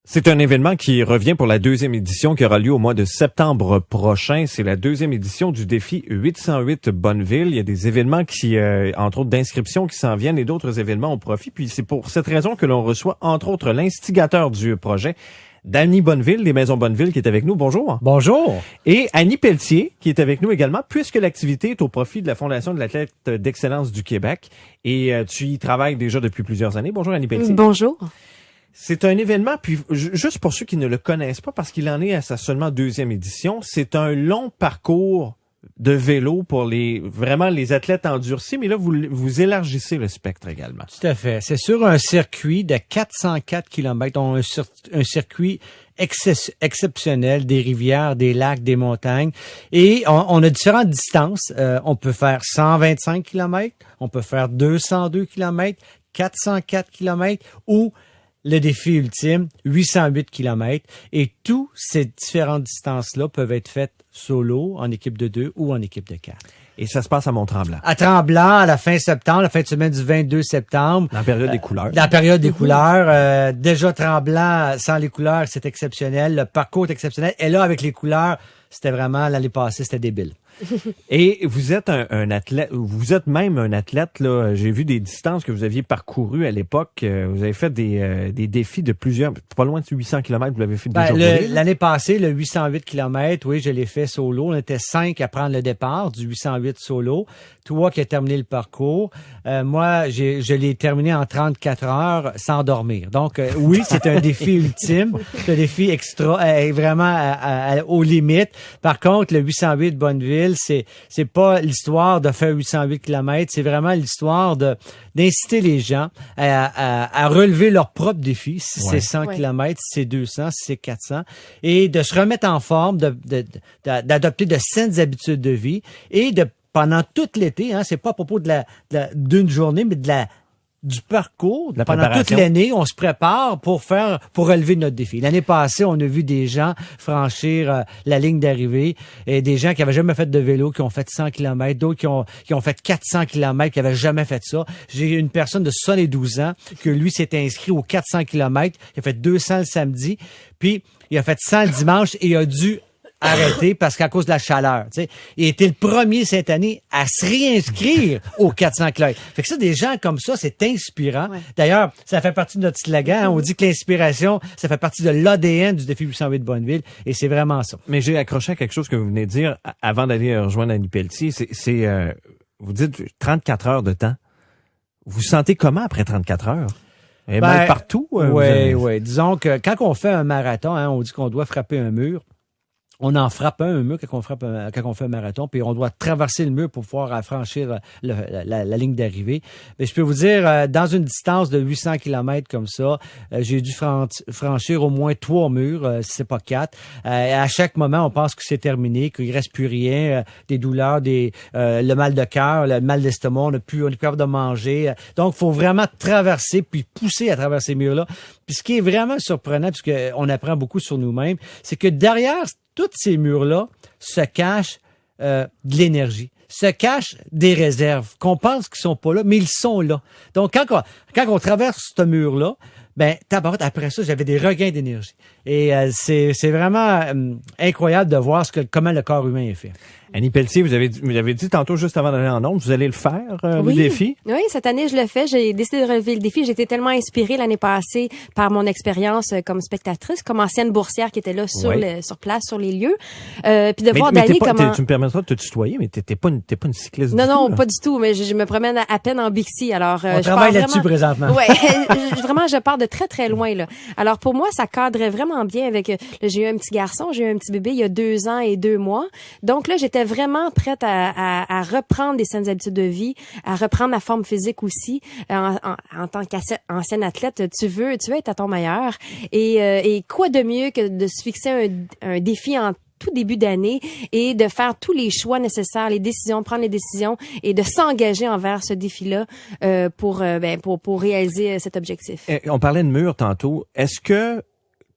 C'est un événement qui revient pour la deuxième édition qui aura lieu au mois de septembre prochain. C'est la deuxième édition du défi 808 Bonneville. Il y a des événements qui, entre autres, d'inscriptions qui s'en viennent et d'autres événements au profit. Puis c'est pour cette raison que l'on reçoit, entre autres, l'instigateur du projet, Danny Bonneville, des Maisons Bonneville, qui est avec nous. Bonjour. Bonjour. Et Annie Pelletier, qui est avec nous également, puisque l'activité est au profit de la Fondation de l'athlète d'excellence du Québec. Et tu y travailles déjà depuis plusieurs années. Bonjour, Annie Pelletier. Bonjour. C'est un événement, puis juste pour ceux qui ne le connaissent pas, parce qu'il en est à sa seulement deuxième édition, c'est un long parcours de vélo pour vraiment les athlètes endurcis, mais là, vous élargissez le spectre également. Tout à fait. C'est sur un circuit de 404 km, donc un circuit exceptionnel, des rivières, des lacs, des montagnes. Et on a différentes distances. On peut faire 125 km, on peut faire 202 km, 404 km ou le défi ultime, 808 km. Et toutes ces différentes distances-là peuvent être faites solo, en équipe de 2 ou en équipe de 4. Et ça se passe à Mont-Tremblant. À Tremblant, à la fin septembre, la fin de semaine du 22 septembre. Dans la période des couleurs. La période des couleurs. Déjà Tremblant, sans les couleurs, c'est exceptionnel. Le parcours est exceptionnel. Et là, avec les couleurs, c'était vraiment, l'année passée, c'était débile. Et vous êtes un athlète, vous êtes même un athlète, là. J'ai vu des distances que vous aviez parcourues à l'époque. Vous avez fait des défis de plusieurs, pas loin de 800 km, vous l'avez fait déjà. L'année passée, le 808 km, oui, je l'ai fait solo. On était 5 à prendre le départ du 808 solo. 3 qui a terminé le parcours. Moi, je l'ai terminé en 34 heures sans dormir. Donc, oui, c'est un défi ultime. C'est un défi extra, vraiment aux limites. Par contre, le 808 Bonneville, c'est pas l'histoire de faire 808 km, c'est vraiment l'histoire d'inciter les gens à relever leur propre défi, si c'est 100 km, si c'est 200, si c'est 400, et de se remettre en forme, d'adopter de saines habitudes de vie et pendant tout l'été, hein, c'est pas à propos d'une journée, mais du parcours, pendant toute l'année, on se prépare pour relever notre défi. L'année passée, on a vu des gens franchir la ligne d'arrivée et des gens qui avaient jamais fait de vélo, qui ont fait 100 km, d'autres qui ont fait 400 km, qui avaient jamais fait ça. J'ai une personne de 72 ans que lui s'est inscrit aux 400 km, il a fait 200 le samedi, puis il a fait 100 le dimanche et il a dû arrêter parce qu'à cause de la chaleur, tu sais, il était le premier cette année à se réinscrire aux 400 km. Fait que ça, des gens comme ça, c'est inspirant. Ouais. D'ailleurs, ça fait partie de notre slogan. Hein? On dit que l'inspiration, ça fait partie de l'ADN du défi 808 Bonneville, et c'est vraiment ça. Mais j'ai accroché à quelque chose que vous venez de dire avant d'aller rejoindre Annie Pelletier. Vous dites 34 heures de temps. Vous vous sentez comment après 34 heures? Et mal partout? Oui. Disons que quand on fait un marathon, hein, on dit qu'on doit frapper un mur. On en frappe un mur quand on fait un marathon, puis on doit traverser le mur pour pouvoir franchir la ligne d'arrivée. Mais je peux vous dire, dans une distance de 800 km comme ça, j'ai dû franchir au moins 3 murs, si c'est pas 4. À chaque moment, on pense que c'est terminé, qu'il reste plus rien, des douleurs, le mal de cœur, le mal d'estomac, on est plus capable de manger. Donc, faut vraiment traverser puis pousser à travers ces murs-là. Puis ce qui est vraiment surprenant, puisque on apprend beaucoup sur nous-mêmes, c'est que derrière tous ces murs-là se cache de l'énergie, se cache des réserves qu'on pense qu'ils sont pas là, mais ils sont là. Donc, quand on traverse ce mur-là, après ça, j'avais des regains d'énergie. Et c'est vraiment incroyable de voir comment le corps humain est fait. Annie Pelletier, vous avez dit tantôt, juste avant d'aller en ondes, vous allez le faire, le défi? Oui, cette année, je le fais. J'ai décidé de relever le défi. J'ai été tellement inspirée l'année passée par mon expérience comme spectatrice, comme ancienne boursière qui était là sur place, sur les lieux. Puis de voir Danny comment... Tu me permettras de te tutoyer, mais t'es pas une cycliste Non, pas du tout. Mais je me promène à peine en Bixi. Alors, on travaille là-dessus présentement. Ouais, vraiment, je pars de très, très loin, là. Alors, pour moi, ça cadrait vraiment bien avec... j'ai eu un petit garçon, j'ai eu un petit bébé il y a 2 ans et 2 mois. Donc là, j'étais vraiment prête à reprendre des saines habitudes de vie, à reprendre ma forme physique aussi. En tant qu'ancienne athlète, tu veux être à ton meilleur. Et quoi de mieux que de se fixer un défi en tout début d'année et de faire tous les choix nécessaires, prendre les décisions et de s'engager envers ce défi-là pour réaliser cet objectif. On parlait de mur tantôt. Est-ce que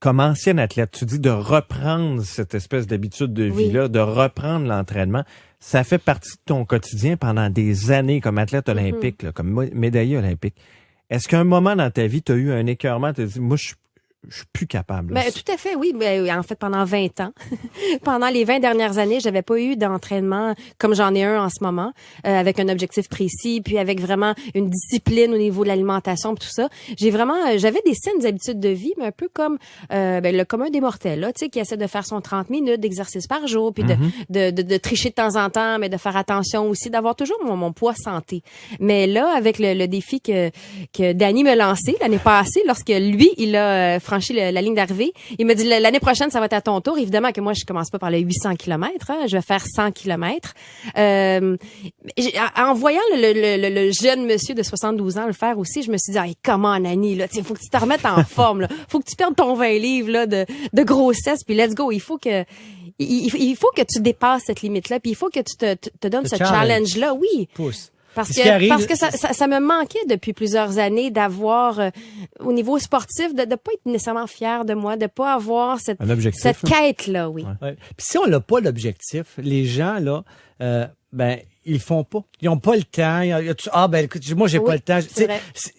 comme ancien athlète, tu dis de reprendre cette espèce d'habitude de vie-là, de reprendre l'entraînement, ça fait partie de ton quotidien pendant des années comme athlète olympique, là, comme médaillé olympique. Est-ce qu'à un moment dans ta vie, tu as eu un écœurement, tu as dit, moi, je suis plus capable. Ben, tout à fait, oui. Ben, en fait, pendant 20 ans, pendant les 20 dernières années, j'avais pas eu d'entraînement comme j'en ai un en ce moment, avec un objectif précis, puis avec vraiment une discipline au niveau de l'alimentation, puis tout ça. J'avais des saines habitudes de vie, mais un peu comme le commun des mortels, là, tu sais, qui essaie de faire son 30 minutes d'exercice par jour, puis de tricher de temps en temps, mais de faire attention aussi, d'avoir toujours mon poids santé. Mais là, avec le défi que Danny me lançait l'année passée, lorsque lui, il a franchi la ligne d'arrivée. Il m'a dit, l'année prochaine, ça va être à ton tour. Évidemment que moi, je commence pas par les 800 km. Je vais faire 100 km. En voyant le jeune monsieur de 72 ans le faire aussi, je me suis dit, hey, comment, Annie, là, faut que tu te remettes en forme, là. Faut que tu perdes ton 20 livres, là, de grossesse, puis let's go. Il faut que tu dépasses cette limite-là, puis il faut que tu te donnes ce challenge-là. Oui. Pousse. Parce que ça me manquait depuis plusieurs années d'avoir au niveau sportif de pas être nécessairement fier de moi, de pas avoir cette quête là, oui. Ouais. Puis si on n'a pas l'objectif, les gens là ils font pas. Ils ont pas le temps. Écoute, moi j'ai pas le temps.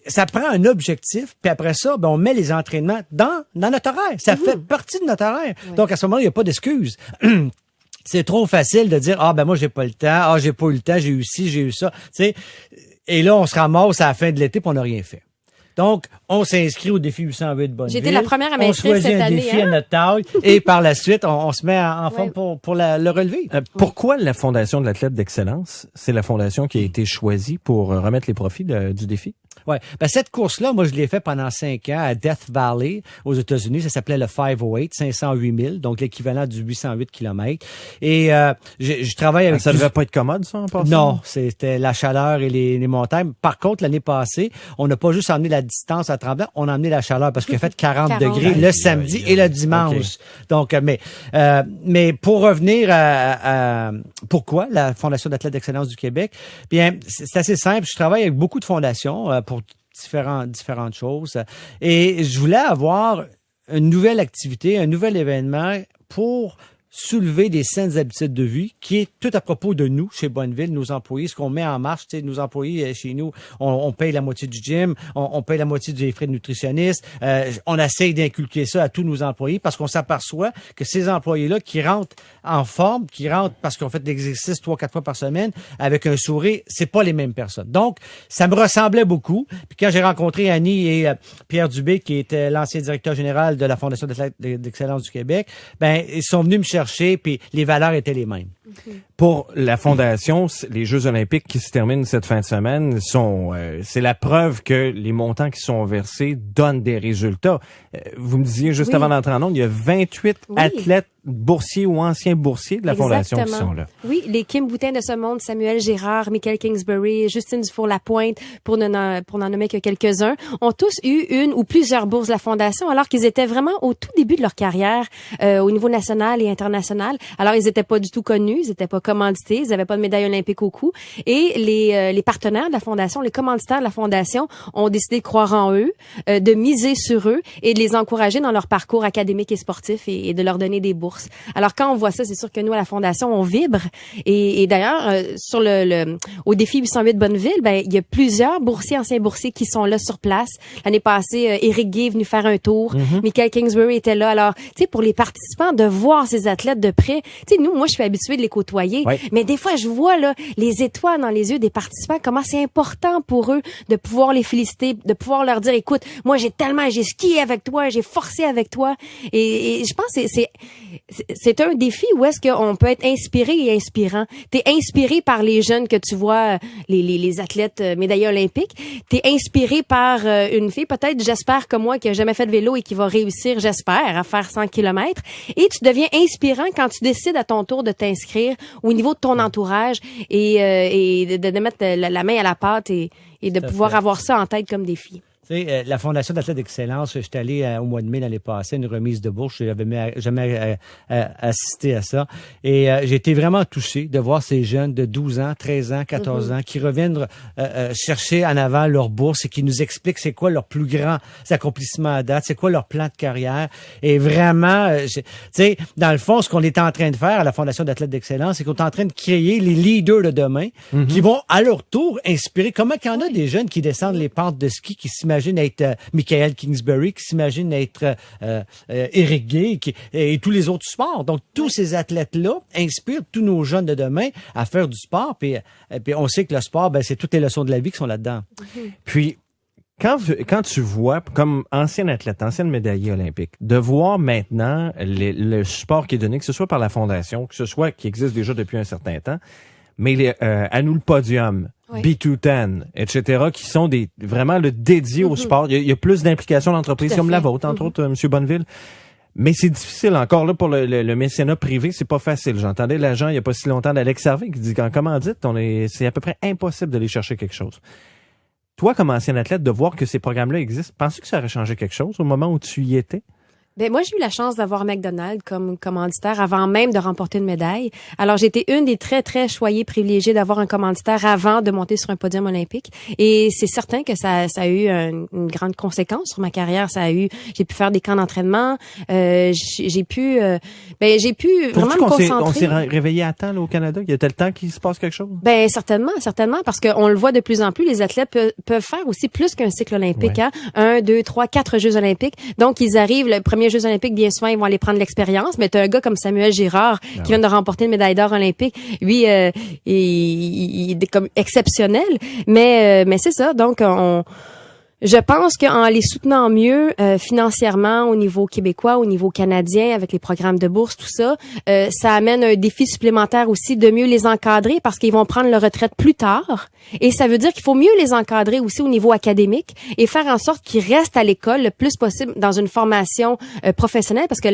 Ça prend un objectif, puis après ça, on met les entraînements dans notre horaire. Ça fait partie de notre horaire. Oui. Donc à ce moment-là, il y a pas d'excuse. C'est trop facile de dire moi j'ai pas le temps, j'ai pas eu le temps, j'ai eu ci, j'ai eu ça, tu sais. Et là on se ramasse à la fin de l'été puis on n'a rien fait. Donc on s'inscrit au défi 808 de Bonneville. J'étais la première à m'inscrire cette année. On choisit un défi à notre taille et par la suite on se met en forme pour le relever. Pourquoi la Fondation de l'athlète d'excellence, c'est la fondation qui a été choisie pour remettre les profits du défi? Ouais, cette course-là, moi je l'ai fait pendant 5 ans à Death Valley aux États-Unis. Ça s'appelait le 508, 508 000, donc l'équivalent du 808 km. Et je travaille avec. Ça devait pas être commode, ça, en passant? Non, c'était la chaleur et les montagnes. Par contre, l'année passée, on n'a pas juste emmené la distance à Tremblant, on a emmené la chaleur parce qu'il a fait 40 degrés le samedi et le dimanche. Okay. Donc, mais pour revenir à pourquoi la Fondation d'athlètes d'excellence du Québec, bien, c'est assez simple. Je travaille avec beaucoup de fondations pour différentes choses. Et je voulais avoir une nouvelle activité, un nouvel événement pour soulever des saines habitudes de vie qui est tout à propos de nous, chez Bonneville, nos employés, ce qu'on met en marche. Tu sais, nos employés chez nous, on paye la moitié du gym, on paye la moitié des frais de nutritionniste. On essaye d'inculquer ça à tous nos employés parce qu'on s'aperçoit que ces employés-là qui rentrent en forme, qui rentrent parce qu'on fait de l'exercice 3-4 fois par semaine avec un sourire, c'est pas les mêmes personnes. Donc, ça me ressemblait beaucoup. Puis quand j'ai rencontré Annie et Pierre Dubé, qui était l'ancien directeur général de la Fondation d'excellence du Québec, ils sont venus me chercher, puis les valeurs étaient les mêmes. Pour la Fondation, les Jeux olympiques qui se terminent cette fin de semaine c'est la preuve que les montants qui sont versés donnent des résultats. Vous me disiez juste avant d'entrer en onde, il y a 28 athlètes boursiers ou anciens boursiers de la Fondation qui sont là. Oui, les Kim Boutin de ce monde, Samuel Gérard, Michael Kingsbury, Justine Dufour-Lapointe, pour n'en nommer que quelques-uns, ont tous eu une ou plusieurs bourses de la Fondation alors qu'ils étaient vraiment au tout début de leur carrière au niveau national et international. Alors, ils étaient pas du tout connus, ils étaient pas commandités, ils avaient pas de médaille olympique au cou. Et les partenaires de la Fondation, les commanditaires de la Fondation ont décidé de croire en eux, de miser sur eux et de les encourager dans leur parcours académique et sportif et de leur donner des bourses. Alors quand on voit ça, c'est sûr que nous à la Fondation on vibre et d'ailleurs sur au défi 808 Bonneville, il y a plusieurs boursiers, anciens boursiers qui sont là sur place. L'année passée, Éric Guay est venu faire un tour, Michael Kingsbury était là. Alors, tu sais, pour les participants de voir ces athlètes de près, tu sais, moi je suis habituée de les côtoyer, mais des fois je vois là les étoiles dans les yeux des participants, comment c'est important pour eux de pouvoir les féliciter, de pouvoir leur dire écoute, moi j'ai skié avec toi, j'ai forcé avec toi et je pense que c'est un défi où est-ce qu'on peut être inspiré et inspirant. T'es inspiré par les jeunes que tu vois, les athlètes médaillés olympiques. T'es inspiré par une fille, peut-être, j'espère, comme moi, qui a jamais fait de vélo et qui va réussir, j'espère, à faire 100 km. Et tu deviens inspirant quand tu décides à ton tour de t'inscrire au niveau de ton entourage et de mettre la main à la pâte et de pouvoir avoir ça en tête comme défi. Tu sais, la Fondation d'athlètes d'excellence, j'étais allé au mois de mai l'année passée, une remise de bourse. Je n'avais jamais assisté à ça. Et j'ai été vraiment touché de voir ces jeunes de 12 ans, 13 ans, 14 ans qui reviennent chercher en avant leur bourse et qui nous expliquent c'est quoi leur plus grand accomplissement à date, c'est quoi leur plan de carrière. Et vraiment, tu sais, dans le fond, ce qu'on est en train de faire à la Fondation d'athlètes d'excellence, c'est qu'on est en train de créer les leaders de demain qui vont à leur tour inspirer. Comment qu'il y en a des jeunes qui descendent les pentes de ski, qui s'imagine s'imagine être Michael Kingsbury, qui s'imagine être Eric Gay et tous les autres sports. Donc, tous ces athlètes-là inspirent tous nos jeunes de demain à faire du sport. Puis on sait que le sport, ben, c'est toutes les leçons de la vie qui sont là-dedans. Puis, quand tu vois, comme ancien athlète, ancienne médaillée olympique, de voir maintenant le support qui est donné, que ce soit par la Fondation, que ce soit qui existe déjà depuis un certain temps, mais à nous le podium, B210, etc., qui sont vraiment dédiés au sport. Il y a plus d'implications d'entreprises comme la vôtre, entre autres, M. Bonneville. Mais c'est difficile encore là pour le mécénat privé, c'est pas facile. J'entendais l'agent il y a pas si longtemps d'Alex Harvey qui dit qu'en commandite, c'est à peu près impossible d'aller chercher quelque chose. Toi, comme ancien athlète, de voir que ces programmes-là existent, penses-tu que ça aurait changé quelque chose au moment où tu y étais? Ben moi, j'ai eu la chance d'avoir McDonald's comme commanditaire avant même de remporter une médaille. Alors, j'ai été une des très, très choyées privilégiées d'avoir un commanditaire avant de monter sur un podium olympique. Et c'est certain que ça a eu une grande conséquence sur ma carrière. J'ai pu faire des camps d'entraînement. J'ai pu vraiment me concentrer. On s'est réveillé à temps, là, au Canada? Il y a tel temps qu'il se passe quelque chose? Ben, certainement, parce qu'on le voit de plus en plus, les athlètes peuvent faire aussi plus qu'un cycle olympique, hein. 1, 2, 3, 4 Jeux olympiques. Donc, ils arrivent, le premier Jeux olympiques, bien souvent, ils vont aller prendre l'expérience, mais t'as un gars comme Samuel Girard qui vient de remporter une médaille d'or olympique. Lui, il est comme exceptionnel, mais c'est ça. Donc, je pense qu'en les soutenant mieux financièrement au niveau québécois, au niveau canadien, avec les programmes de bourse, tout ça, ça amène un défi supplémentaire aussi de mieux les encadrer parce qu'ils vont prendre leur retraite plus tard. Et ça veut dire qu'il faut mieux les encadrer aussi au niveau académique et faire en sorte qu'ils restent à l'école le plus possible dans une formation professionnelle parce que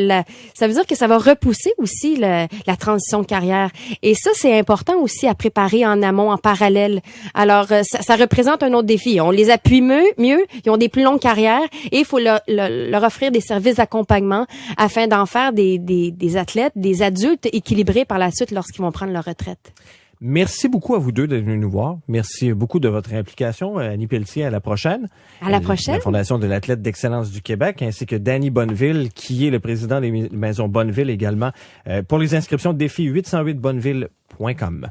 ça veut dire que ça va repousser aussi la transition de carrière. Et ça, c'est important aussi à préparer en amont, en parallèle. Alors, ça représente un autre défi. On les appuie mieux, ils ont des plus longues carrières et il faut leur offrir des services d'accompagnement afin d'en faire des athlètes, des adultes équilibrés par la suite lorsqu'ils vont prendre leur retraite. Merci beaucoup à vous deux d'être venus nous voir. Merci beaucoup de votre implication. Annie Pelletier, à la prochaine. À la prochaine. La Fondation de l'athlète d'excellence du Québec, ainsi que Danny Bonneville, qui est le président des Maisons Bonneville également. Pour les inscriptions, défi808bonneville.com.